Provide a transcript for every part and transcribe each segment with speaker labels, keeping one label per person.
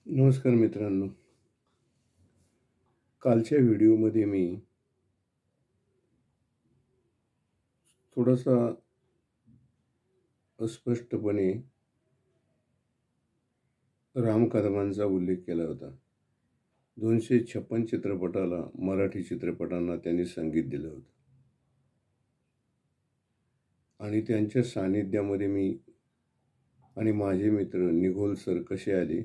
Speaker 1: नमस्कार मित्रांनो. कालच्या व्हिडिओमध्ये मी थोडासा अस्पष्टपणे राम कदमांचा उल्लेख केला होता. 256 चित्रपटाला, मराठी चित्रपटांना त्यांनी संगीत दिलं होतं. आणि त्यांच्या सानिध्यामध्ये मी आणि माझे मित्र निघोल सर कसे आले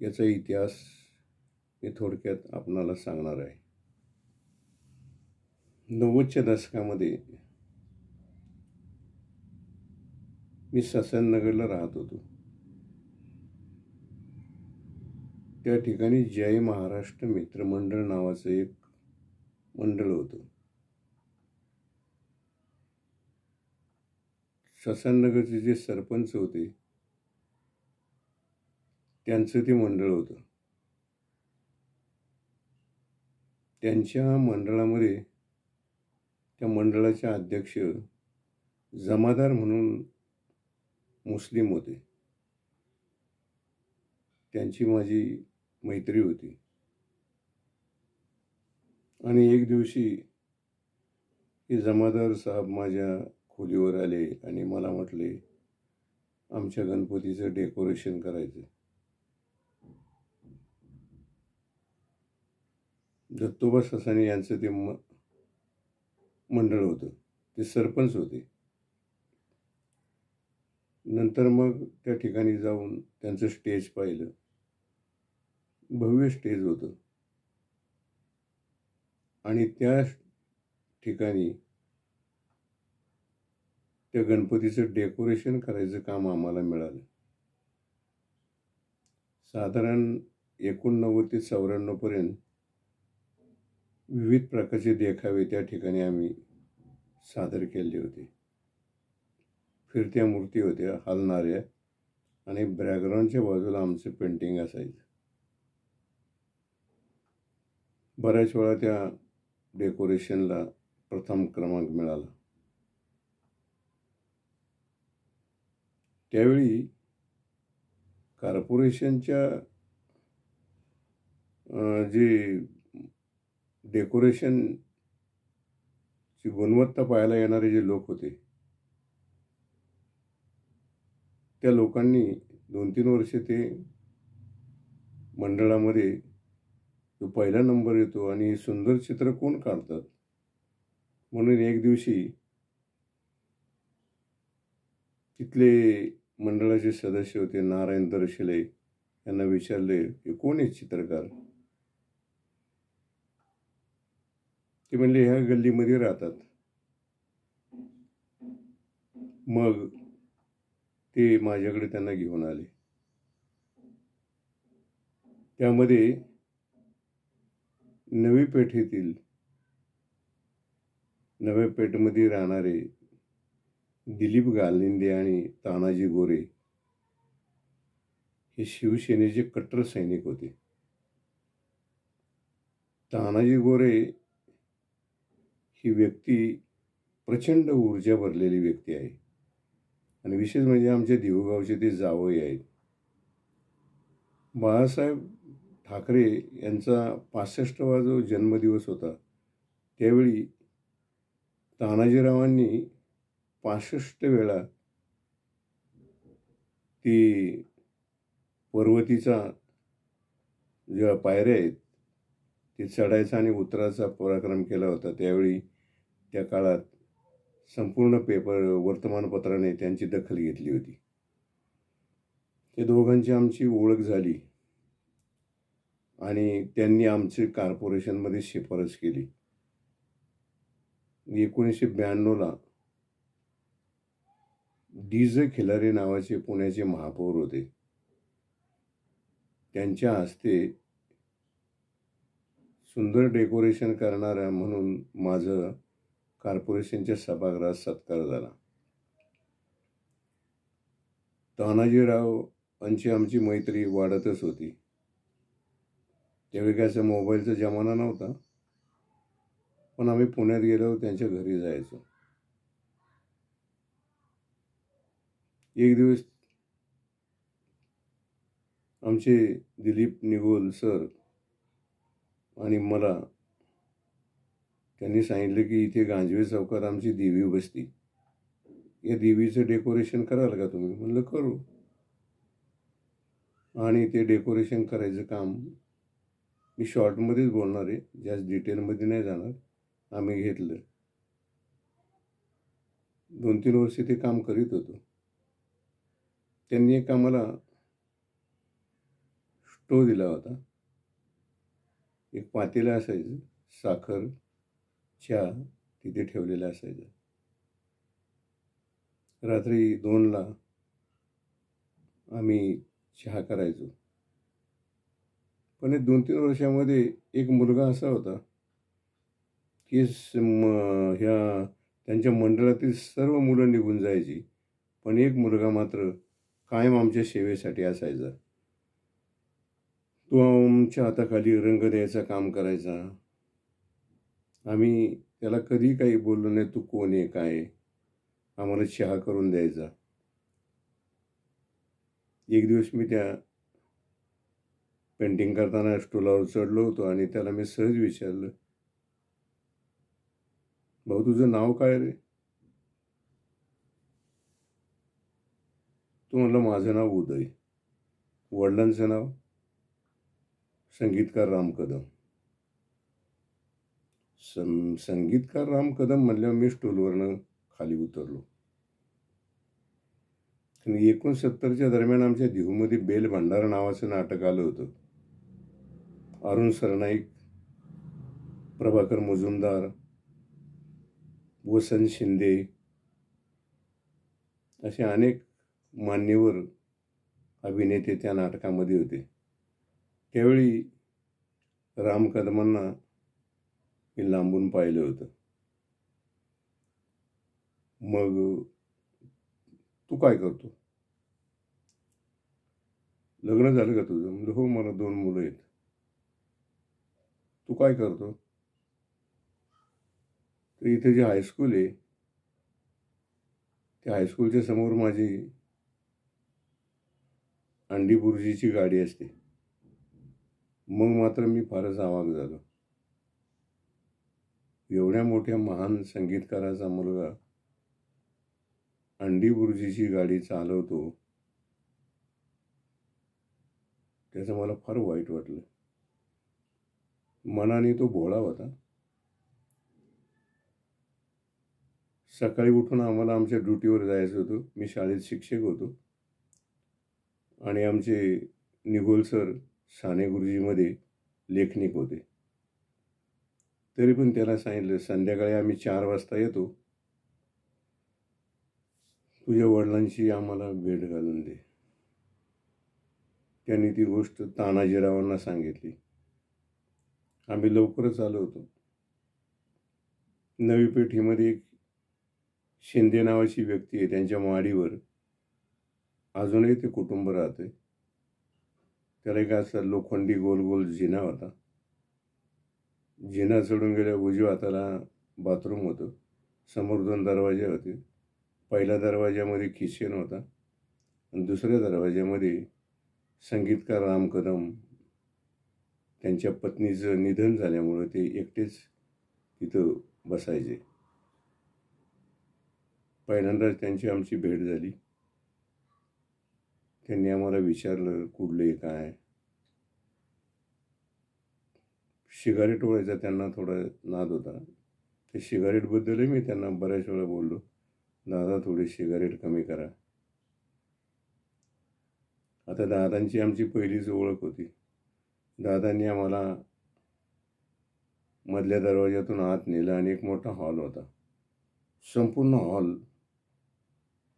Speaker 1: याचा इतिहास मी थोडक्यात आपणाला सांगणार आहे. 90च्या दशकामध्ये मी ससन राहत होतो. त्या ठिकाणी जय महाराष्ट्र मित्रमंडळ नावाचं एक मंडळ होतं. ससन जे सरपंच होते त्यांचं ते मंडळ होतं. त्यांच्या मंडळामध्ये त्या मंडळाचे अध्यक्ष जमादार म्हणून मुस्लिम होते. त्यांची माझी मैत्री होती. आणि एक दिवशी हे जमादार साहेब माझ्या खोलीवर आले आणि मला म्हटले, आमच्या गणपतीचं डेकोरेशन करायचं. दत्तोबा ससाने यांचं ते मंडळ होतं. ते सरपंच होते. नंतर मग त्या ठिकाणी जाऊन त्यांचं स्टेज पाहिलं. भव्य स्टेज होतं. आणि त्या ठिकाणी त्या गणपतीचं डेकोरेशन करायचं काम आम्हाला मिळालं. साधारण 89 ते 94 पर्यंत विविध प्रकारचे देखावे त्या ठिकाणी आम्ही सादर केले होते. फिरत्या मूर्ती होत्या हलणाऱ्या आणि बॅकग्राऊंडच्या बाजूला आमचं पेंटिंग असायचं. बऱ्याच वेळा त्या डेकोरेशनला प्रथम क्रमांक मिळाला. त्यावेळी कॉर्पोरेशनच्या जे डेकोरेशनची गुणवत्ता पाहायला येणारे जे लोक होते त्या लोकांनी 2-3 वर्षे ते मंडळामध्ये जो पहिला नंबर येतो आणि सुंदर चित्र कोण काढतात म्हणून एक दिवशी तिथले मंडळाचे सदस्य होते नारायण दर्शिले यांना विचारले की कोण आहे चित्रकार. ते म्हणले ह्या गल्लीमध्ये राहतात. मग ते माझ्याकडे त्यांना घेऊन आले. त्यामध्ये नवी पेठेमध्ये राहणारे दिलीप गालिंदे आणि तानाजी गोरे हे शिवसेनेचे कट्टर सैनिक होते. तानाजी गोरे ही व्यक्ती प्रचंड ऊर्जा भरलेली व्यक्ती आहे. आणि विशेष म्हणजे आमच्या देऊगावचे ते जावई आहेत. बाळासाहेब ठाकरे यांचा 65वा जो जन्मदिवस होता त्यावेळी तानाजीरावांनी 65 वेळा ती पर्वतीचा ज्या पायऱ्या आहेत ते चढायचा आणि उतरायचा पराक्रम केला होता. त्यावेळी त्या काळात संपूर्ण वर्तमानपत्राने त्यांची दखल घेतली होती. ते दोघांची आमची ओळख झाली आणि त्यांनी आमची कॉर्पोरेशनमध्ये शिफारस केली. 1992ला डी.जे. खिलारे नावाचे पुण्याचे महापौर होते. त्यांच्या हस्ते सुंदर डेकोरेशन करणारा म्हणून माझं कॉर्पोरेशनच्या सभागृहात सत्कार झाला. तानाजीराव यांची आमची मैत्री वाढतच होती. त्यावेळी काय मोबाईलचा जमाना नव्हता, पण आम्ही पुण्यात गेलो त्यांच्या घरी जायचो. एक दिवस आमचे दिलीप निगोल सर आणि मला त्यांनी सांगितलं की इथे गांजवे चौकात आमची देवी बसती, या देवीचं डेकोरेशन कराल का तुम्ही? म्हणलं करू. आणि ते डेकोरेशन करायचं काम मी शॉर्टमध्येच बोलणार आहे, जास्त डिटेलमध्ये नाही जाणार. आम्ही घेतलं. 2-3 वर्ष ते काम करीत होतो. त्यांनी एक आम्हाला स्टोव दिला होता. एक पातेलं असायचं, साखर, चहा तिथे ठेवलेलं असायचं. रात्री 2ला आम्ही चहा करायचो. पण 2-3 वर्षामध्ये एक मुलगा असा होता की ह्या त्यांच्या मंडळातील सर्व मुलं निघून जायची, पण एक मुलगा मात्र कायम आमच्या सेवेसाठी असायचा. तो आमच्या हाताखाली रंग द्यायचं काम करायचा. आम्ही त्याला कधी काही बोललो नाही, तू कोण आहे काय आहे, आम्हाला चहा करून द्यायचा. एक दिवस मी त्या पेंटिंग करताना स्टूलावर चढलो होतो आणि त्याला मी सहज विचारलं, भाऊ तुझं नाव काय रे? तो म्हणला माझं नाव उदय. वडिलांचं नाव संगीतकार राम कदम. संगीतकार राम कदम म्हणल्यावर मी स्टूलवरनं खाली उतरलो. 69च्या दरम्यान आमच्या देहूमध्ये बेल भंडारा नावाचं नाटक आलं होतं. अरुण सरनाईक, प्रभाकर मुजुमदार, वसंत शिंदे असे अनेक मान्यवर अभिनेते त्या नाटकामध्ये होते. त्यावेळी राम कदमांना मी लांबून पाहिलं होतं. मग तू काय करतो? लग्न झालं का तुझं? म्हणजे हो, मला 2 मुलं आहेत. तू काय करतो? तर इथे जे हायस्कूल आहे त्या हायस्कूलच्या समोर माझी अंडी बुर्जीची गाडी असते. मग मात्र मी फारच अवाक झालो. एवढ्या मोठ्या महान संगीतकाराचा मुलगा अंडी बुर्जीची गाडी चालवतो, त्याचं मला फार वाईट वाटलं. मनाने तो भोळा होता. सकाळी उठून आम्हाला आमच्या ड्युटीवर जायचं होतं. मी शाळेत शिक्षक होतो आणि आमचे निगोल सर साने गुरुजीमध्ये लेखनिक होते. तरी पण त्याला सांगितलं, संध्याकाळी आम्ही 4 वाजता येतो, तुझ्या वडिलांची आम्हाला भेट घालून दे. त्यांनी ती गोष्ट तानाजीरावांना सांगितली. आम्ही लवकरच आलो होतो. नवी पेठीमध्ये एक शिंदे नावाची व्यक्ती आहे, त्यांच्या माडीवर अजूनही ते कुटुंब राहते. त्याला एक असा लोखंडी गोल गोल जिना होता. जिना चढून गेल्या उजव्या हाताला बाथरूम होतं. समोर 2 दरवाजे होते. पहिल्या दरवाज्यामध्ये किचन होता आणि दुसऱ्या दरवाज्यामध्ये संगीतकार राम कदम, त्यांच्या पत्नीचं निधन झाल्यामुळं ते एकटेच तिथं बसायचे. पहिल्यांदाच त्यांची आमची भेट झाली. त्यांनी आम्हाला विचारलं कुठले काय. सिगारेट ओढायचा त्यांना थोडा नाद होता. ते सिगारेटबद्दलही मी त्यांना बऱ्याच वेळा बोललो, दादा थोडी सिगारेट कमी करा. आता दादांची आमची पहिलीच ओळख होती. दादांनी आम्हाला मधल्या दरवाज्यातून आत नेलं आणि एक मोठा हॉल होता. संपूर्ण हॉल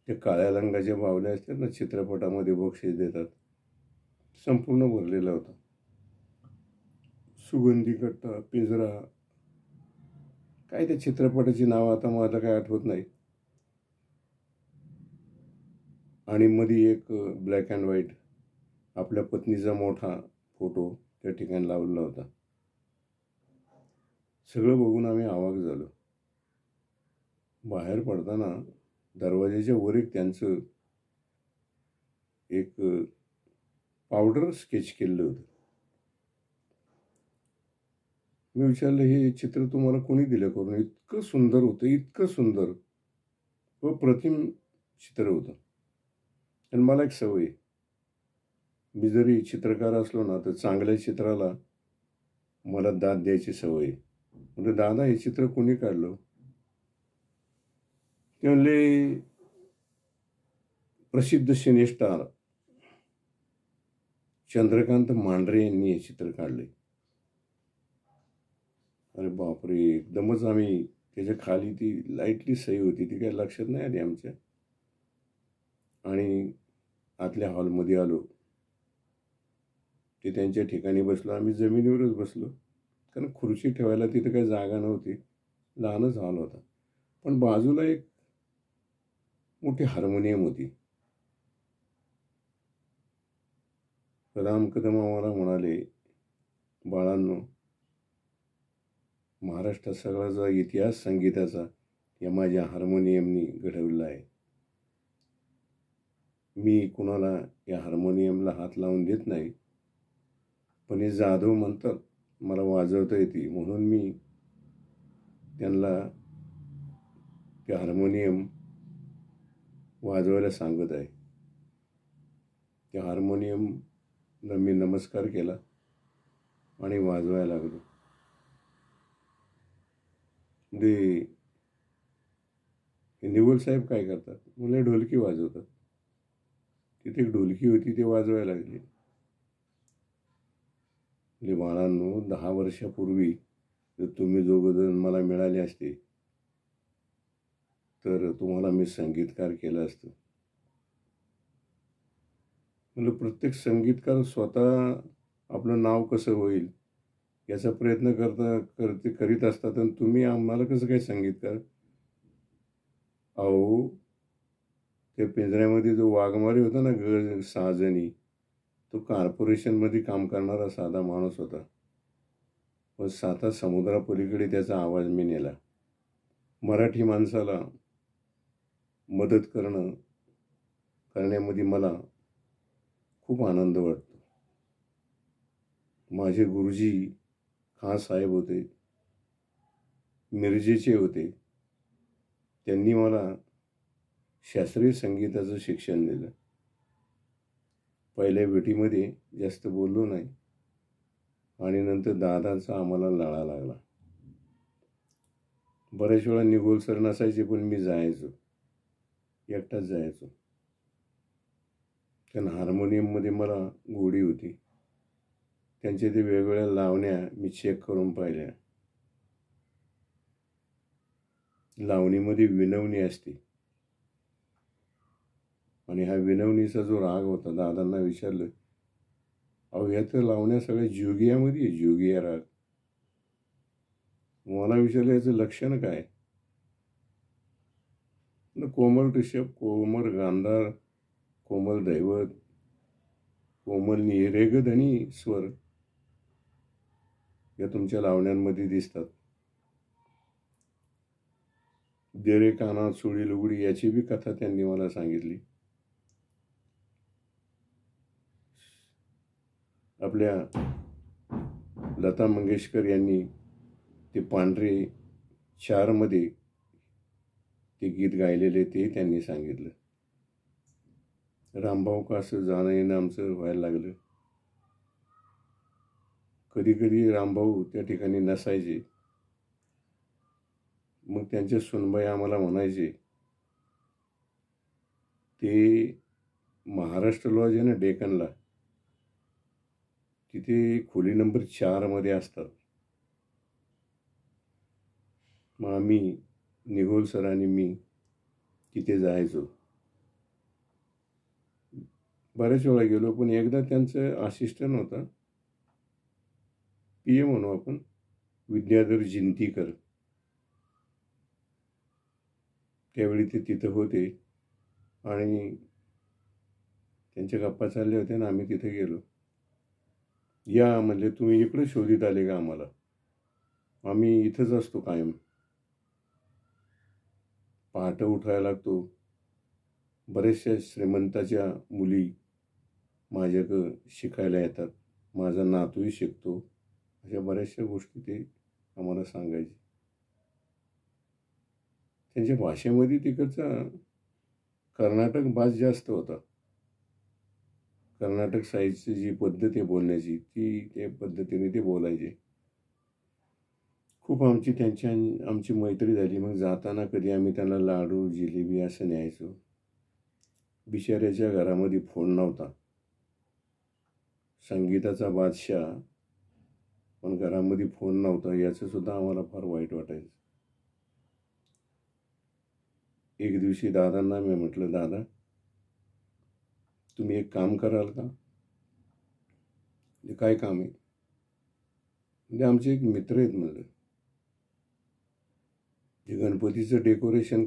Speaker 1: ते काळ्या रंगाच्या बावल्या असतात ना, चित्रपटामध्ये बक्षीस देतात, संपूर्ण भरलेला होता. सुगंधी कट्टा, पिंजरा, काय त्या चित्रपटाची नावं आता मला काय आठवत नाही. आणि मध्ये एक ब्लॅक अँड व्हाईट आपल्या पत्नीचा मोठा फोटो त्या ठिकाणी लावलेला होता. सगळं बघून आम्ही अवाक झालो. बाहेर पडताना दरवाजाच्या वर एक त्यांचं एक पावडर स्केच केलेलं होतं. मी विचारलं, हे चित्र तुम्हाला कोणी दिलं करून? इतकं सुंदर होतं, इतकं सुंदर व प्रतिम चित्र होतं. आणि मला एक सवय आहे, मी जरी चित्रकार असलो ना तर चांगल्या चित्राला मला दाद द्यायची सवय आहे. म्हणजे दादा हे चित्र कोणी काढलं? ते म्हणले, प्रसिद्ध सिनेस्टार चंद्रकांत मांढरे यांनी हे चित्र काढले. अरे बापरे, एकदमच आम्ही त्याच्या खाली ती लाईटली सही होती, ती काही लक्षात नाही आली आमच्या. आणि आतल्या हॉलमध्ये आलो, ते त्यांच्या ठिकाणी बसलो. आम्ही जमिनीवरच बसलो, कारण खुर्ची ठेवायला तिथे काही जागा नव्हती, लहानच हॉल होता. पण बाजूला एक मोठी हार्मोनियम होती. राम कदम आम्हाला म्हणाले, बाळांनो, महाराष्ट्रात सगळा इतिहास संगीताचा या माझ्या हार्मोनियमनी घडवला आहे. मी कुणाला या हार्मोनियमला हात लावून देत नाही, पण हे जाधव म्हणतात मला वाजवता येते, म्हणून मी त्यांना ते हार्मोनियम वाजवायला सांगत आहे. त्या हार्मोनियमला मी नमस्कार केला आणि वाजवायला लागलो. म्हणजे निवल साहेब काय करतात? मुले ढोलकी वाजवतात. तिथे एक ढोलकी होती, ते वाजवायला लागली. म्हणजे बाळांनो, 10 वर्षापूर्वी जर तुम्ही दोघंजण मला मिळाले असते तर तुम्हाला मी संगीतकार केलं असतं. म्हणजे प्रत्येक संगीतकार स्वतः आपलं नाव कसं होईल याचा प्रयत्न करीत असतात, आणि तुम्ही आम्हाला कसं काय संगीतकार? अहो, ते पिंजऱ्यामध्ये जो वाघमारी होता ना, 6 जणी, तो कॉर्पोरेशनमध्ये काम करणारा साधा माणूस होता. पण 7 समुद्रापलीकडे त्याचा आवाज मी नेला. मराठी माणसाला मदत करण्यामध्ये मला खूप आनंद वाटतो. माझे गुरुजी खान साहेब होते, मिरजेचे होते. त्यांनी मला शास्त्रीय संगीताचं शिक्षण दिलं. पहिल्या भेटीमध्ये जास्त बोललो नाही, आणि नंतर दादांचा आम्हाला लळा लागला. बऱ्याच वेळा निगोल सर नसायचे, पण मी जायचो, एकटाच जायचो. कारण हार्मोनियममध्ये मला गोडी होती. त्यांच्या ते वेगवेगळ्या लावण्या मी चेक करून पाहिल्या. लावणीमध्ये विनवणी असते, आणि हा विनवणीचा जो राग होता, दादांना विचारलं, अहो या तर लावण्या सगळ्या जोगियामध्ये आहे, जोगिया राग. मला विचारलं, याचं लक्षण काय? कोमल ऋषभ, कोमल गांधार, कोमल दैवत, कोमल रेगधनी स्वर या तुमच्या लावण्यांमध्ये दिसतात. देरे काना चोळी लुगडी याची बी कथा त्यांनी मला सांगितली. आपल्या लता मंगेशकर यांनी ते पांढरे 4मध्ये ते गीत गायलेले, ते त्यांनी सांगितलं. रामभाऊ का असं जाणं येणं आमचं व्हायला लागलं. कधी कधी रामभाऊ त्या ठिकाणी नसायचे. मग त्यांच्या सुनबाई आम्हाला म्हणायचे, ते महाराष्ट्र लॉज आहे ना डेक्कनला, तिथे खोली नंबर 4मध्ये असतात. मग आम्ही निगोल सर आणि मी तिथे जायचो. बऱ्याच वेळा गेलो, पण एकदा त्यांचं असिस्टंट होता, पी ए म्हणू आपण, विद्याधर जिंतीकर, त्यावेळी ते तिथं होते, आणि त्यांच्या गप्पा चालल्या होत्या ना, आम्ही तिथे गेलो. या म्हणजे, तुम्ही इकडे शोधित आले का आम्हाला? आम्ही इथंच असतो कायम. पहाटे उठायला लागतो. बऱ्याचशा श्रीमंताच्या मुली माझ्याकडं शिकायला येतात, माझा नातूही शिकतो, अशा बऱ्याचशा गोष्टी ते आम्हाला सांगायचे. त्यांच्या भाषेमध्ये तिकडचा कर्नाटक भास जास्त होता. कर्नाटक साईडची जी पद्धत आहे बोलण्याची, ती त्या पद्धतीने ते बोलायचे. खूप आमची मैत्री झाली. मग जाताना कधी आम्ही त्यांना लाडू, जिलेबी असं न्यायचो. बिचाऱ्याच्या घरामध्ये फोन नव्हता. संगीताचा बादशाह, पण घरामध्ये फोन नव्हता, याचं सुद्धा आम्हाला फार वाईट वाटायचं. एक दिवशी दादांना मी म्हटलं, दादा तुम्ही एक काम कराल का? काय काम आहे? म्हणजे आमचे एक मित्र आहेत म्हणलं, जे गणपतीचं डेकोरेशन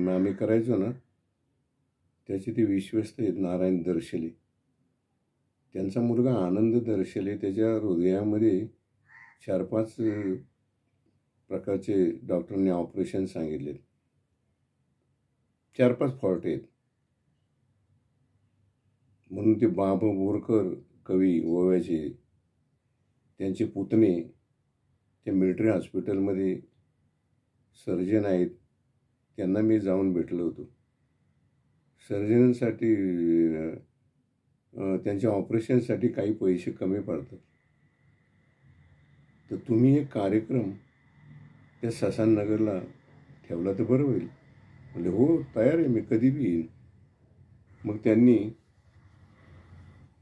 Speaker 1: आम्ही करायचो ना, त्याचे ते विश्वस्त आहेत, नारायण दर्शले. त्यांचा मुलगा आनंद दर्शले, त्याच्या हृदयामध्ये 4-5 प्रकारचे डॉक्टरांनी ऑपरेशन सांगितले. 4-5 फॉल्ट आहेत. म्हणून ते बाबा बोरकर कवी ओव्याचे, त्यांचे पुतणे त्या मिलिटरी हॉस्पिटलमध्ये सर्जन आहेत. त्यांना मी जाऊन भेटलो होतो. सर्जनसाठी त्यांच्या ऑपरेशनसाठी काही पैसे कमी पडतात, तर तुम्ही एक कार्यक्रम त्या ससाननगरला ठेवला तर बरं होईल. म्हणजे हो, तयार आहे मी, कधी बी येईल. मग त्यांनी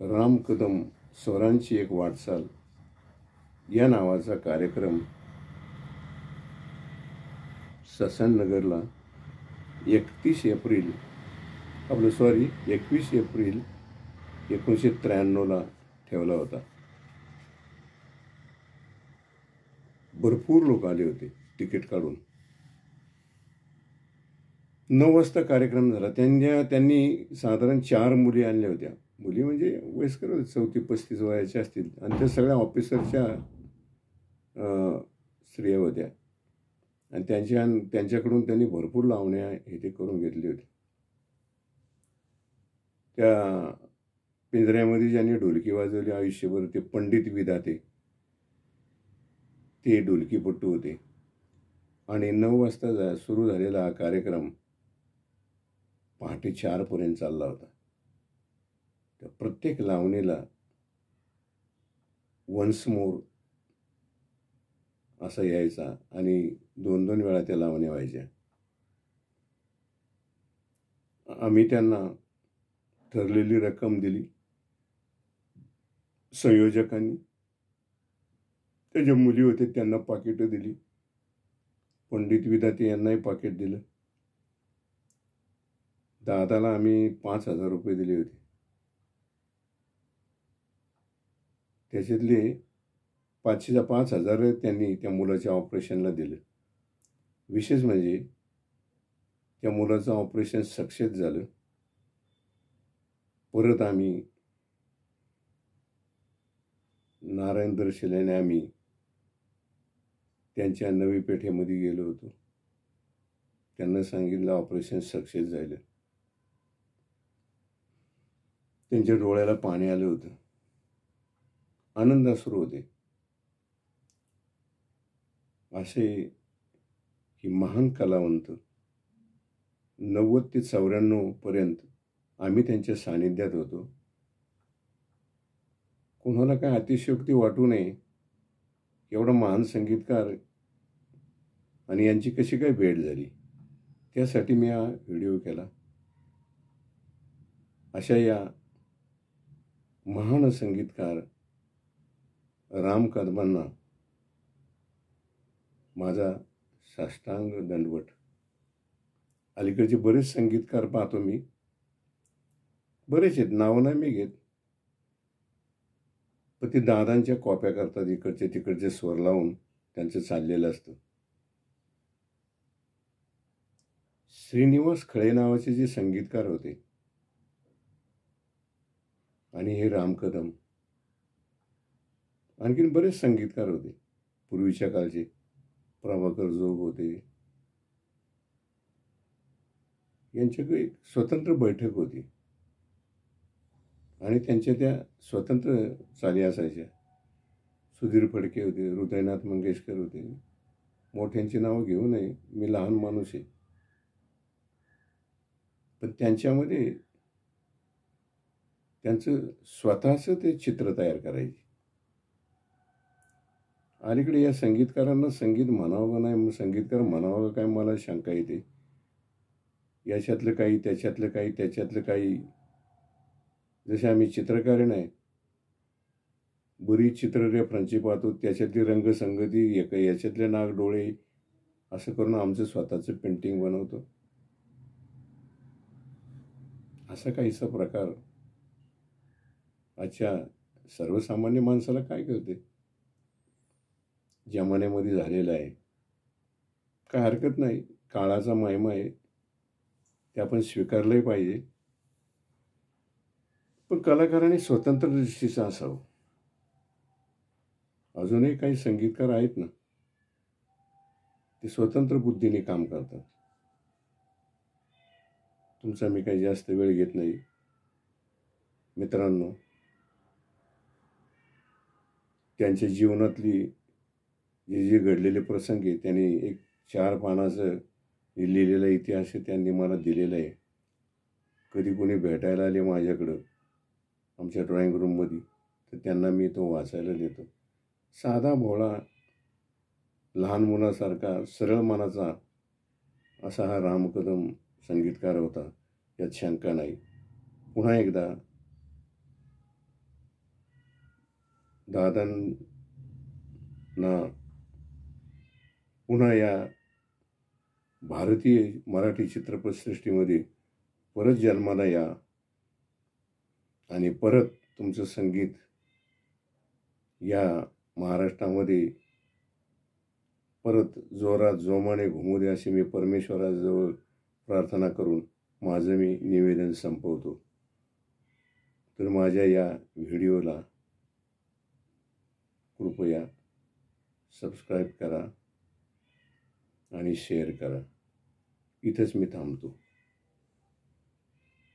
Speaker 1: राम कदम स्वरांची एक वाटचाल या नावाचा कार्यक्रम ससाननगरला 21 एप्रिल 1993 ठेवला होता. भरपूर लोक आले होते तिकीट काढून. 9 वाजता कार्यक्रम झाला. त्यांनी साधारण 4 मुली आणल्या होत्या. मुली म्हणजे वयस्कर होते, 34-35 वयाच्या असतील, आणि त्या सगळ्या ऑफिसरच्या स्त्रिया होत्या. आणि त्यांच्याकडून त्यांनी भरपूर लावण्या हे ते करून घेतली होती. त्या पिंजऱ्यामध्ये ज्यांनी ढोलकी वाजवली आयुष्यभर, ते पंडित विधाते, ते ढोलकीपट्टू होते. आणि 9 वाजता सुरू झालेला हा कार्यक्रम पहाटे 4 चालला होता. तर प्रत्येक लावणीला वन्स मोर असा यायचा, आणि 2-2 वेळा त्या लावण्या व्हायच्या. आम्ही त्यांना ठरलेली रक्कम दिली. संयोजकांनी त्याच्या मुली होते त्यांना पाकिटं दिली. पंडित विधाते यांनाही पाकिट दिलं. दादाला आम्ही 5,000 रुपये दिले होते. त्याच्यातले 5,000 त्यांनी त्या मुलाच्या ऑपरेशनला दिलं. विशेष म्हणजे त्या मुलाचं ऑपरेशन सक्सेस झालं. परत आम्ही नारायण दर्शल्याने आम्ही त्यांच्या नवी पेठेमध्ये गेलो होतो. त्यांना सांगितलं ऑपरेशन सक्सेस झालं. त्यांच्या डोळ्याला पाणी आलं होतं, आनंदाश्रू होते. असे ही महान कलावंत 90 ते 94 पर्यंत आम्ही त्यांच्या सानिध्यात होतो. कोणाला काय अतिशयोक्ती वाटू नये, एवढा महान संगीतकार आणि यांची कशी काय भेट झाली, त्यासाठी मी हा व्हिडिओ केला. अशा या महान संगीतकार राम कदमांना माझा साष्टांग दंडवट. अलीकडचे बरेच संगीतकार पाहतो मी, बरेच आहेत, नावं नाही मी घेत, पण ते दादांच्या कॉप्या करतात, इकडचे तिकडचे स्वर लावून त्यांचं चाललेलं असतं. श्रीनिवास खळे नावाचे जे संगीतकार होते, आणि हे राम कदम, आणखीन बरेच संगीतकार होते पूर्वीच्या काळचे. प्रभाकर जोग होते. यांच्याकडे एक स्वतंत्र बैठक होती. आणि त्यांच्या त्या स्वतंत्र चाली असायच्या. सुधीर फडके होते, हृदयनाथ मंगेशकर होते. मोठ्यांची नावं घेऊ नये, मी लहान माणूस आहे. पण त्यांच्यामध्ये त्यांचं स्वतःचं ते चित्र तयार करायचे. अलीकडे या संगीतकारांना संगीत म्हणावं का नाही, मग संगीतकार म्हणावं का काय मला शंका येते. याच्यातलं काही, त्याच्यातलं काही, त्याच्यातलं काही. जसे आम्ही चित्रकार नाही, बरीच चित्र रेफरन्सची पाहतो, त्याच्यातली रंगसंगती, याच्यातले नाक डोळे, असं करून आमचं स्वतःचं पेंटिंग बनवतो. असा काहीसा प्रकार आजच्या सर्वसामान्य माणसाला काय कळते, जमान्यामध्ये झालेला आहे. काय हरकत नाही, काळाचा महिमा आहे, ते आपण स्वीकारलंही पाहिजे. पण कलाकाराने स्वतंत्र दृष्टीचं असावं. अजूनही काही संगीतकार आहेत ना, ते स्वतंत्र बुद्धीने काम करतात. तुमचा मी काही जास्त वेळ घेत नाही. मित्रांनो, त्यांच्या जीवनातली जे जे घडलेले प्रसंग आहे, त्यांनी एक 4 पानाचं लिहिलेला इतिहास आहे, त्यांनी मला दिलेला आहे. कधी कोणी भेटायला आले माझ्याकडं आमच्या ड्रॉइंग रूममध्ये, तर त्यांना मी तो वाचायला देतो. साधा भोळा, लहान मुलासारखा सरळ मनाचा असा हा राम कदम संगीतकार होता, यात शंका नाही. पुन्हा एकदा दादांना पुन्हा या भारतीय मराठी चित्रपटसृष्टीमध्ये परत जन्माला या आणि परत तुमचं संगीत या महाराष्ट्रामध्ये परत जोरात जोमाने घुमू दे, अशी मी परमेश्वराजवळ प्रार्थना करून माझं मी निवेदन संपवतो. तर माझ्या या व्हिडिओला कृपया सबस्क्राईब करा आणि शेअर करा. इथंच मी थांबतो.